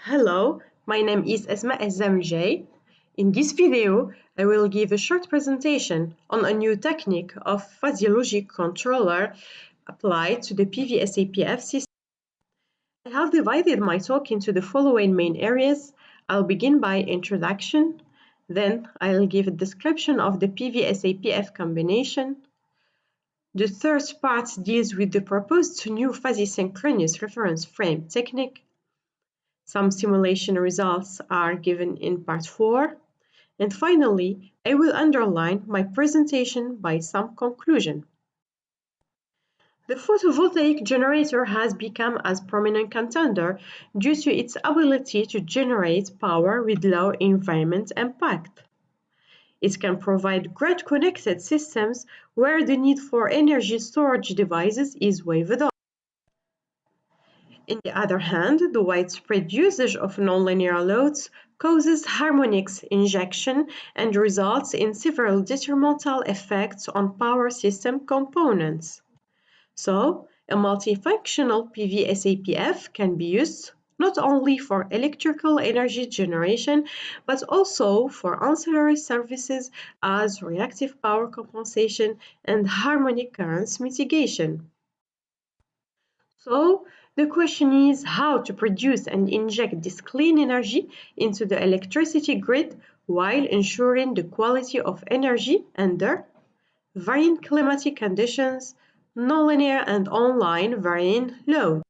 Hello, my name is Asmae Azzam Jai. In this video, I will give a short presentation on a new technique of fuzzy logic controller applied to the PV-SAPF system. I have divided my talk into the following main areas. I'll begin by introduction, then I'll give a description of the PV-SAPF combination. The third part deals with the proposed new fuzzy synchronous reference frame technique. Some simulation results are given in part 4. And finally, I will underline my presentation by some conclusion. The photovoltaic generator has become as prominent contender due to its ability to generate power with low environment impact. It can provide grid-connected systems where the need for energy storage devices is waived off. On the other hand, the widespread usage of nonlinear loads causes harmonics injection and results in several detrimental effects on power system components. So, a multifunctional PV-SAPF can be used not only for electrical energy generation, but also for ancillary services as reactive power compensation and harmonic currents mitigation. So, the question is how to produce and inject this clean energy into the electricity grid while ensuring the quality of energy under varying climatic conditions, nonlinear and online varying load.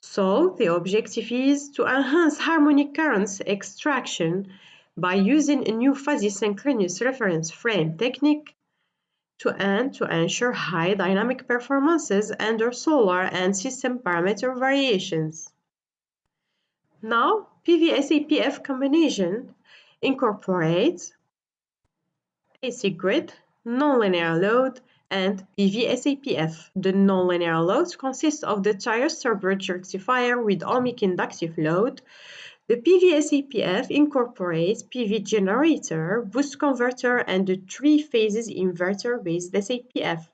So, the objective is to enhance harmonic currents extraction by using a new fuzzy synchronous reference frame technique to ensure high dynamic performances under solar and system parameter variations. Now, PV-SAPF combination incorporates AC grid, nonlinear load, and PV-SAPF. The nonlinear load consists of the thyristor bridge rectifier with ohmic inductive load. The PV-SAPF incorporates PV generator, boost converter, and the three-phases inverter-based SAPF.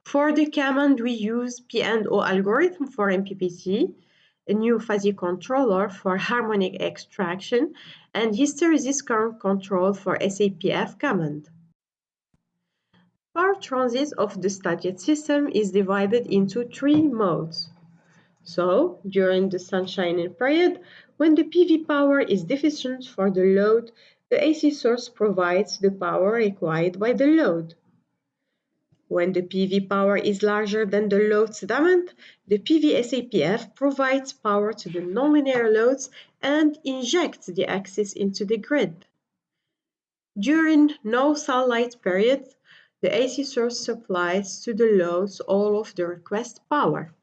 For the command, we use P&O algorithm for MPPT, a new fuzzy controller for harmonic extraction, and hysteresis current control for SAPF command. Power transit of the studied system is divided into 3 modes. So, during the sunshining period, when the PV power is deficient for the load, the AC source provides the power required by the load. When the PV power is larger than the load's demand, the PV-SAPF provides power to the nonlinear loads and injects the excess into the grid. During no sunlight period, the AC source supplies to the loads all of the request power.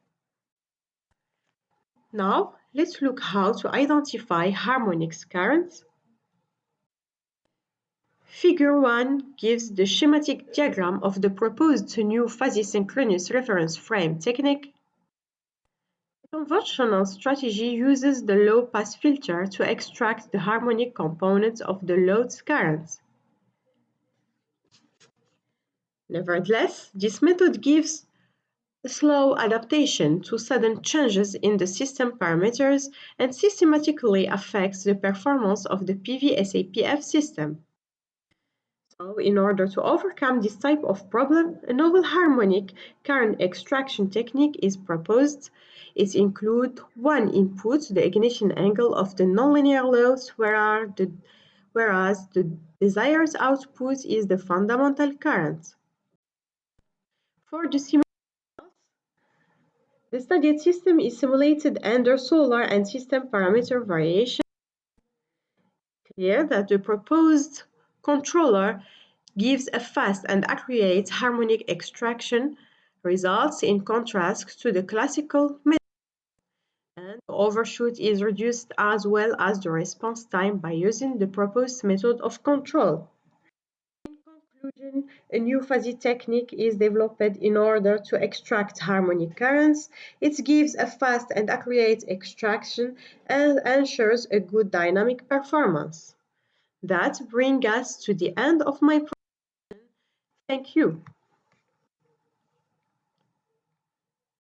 Now, let's look how to identify harmonic currents. Figure 1 gives the schematic diagram of the proposed new fuzzy synchronous reference frame technique. The conventional strategy uses the low-pass filter to extract the harmonic components of the load's currents. Nevertheless, this method gives a slow adaptation to sudden changes in the system parameters and systematically affects the performance of the PV-SAPF system. So, in order to overcome this type of problem, a novel harmonic current extraction technique is proposed. It includes one input, the ignition angle of the nonlinear loads, whereas the desired output is the fundamental current. For the simulation, the studied system is simulated under solar and system parameter variation. Clear that the proposed controller gives a fast and accurate harmonic extraction results in contrast to the classical method, and the overshoot is reduced as well as the response time by using the proposed method of control. In conclusion, a new fuzzy technique is developed in order to extract harmonic currents. It gives a fast and accurate extraction and ensures a good dynamic performance. That brings us to the end of my presentation. Thank you.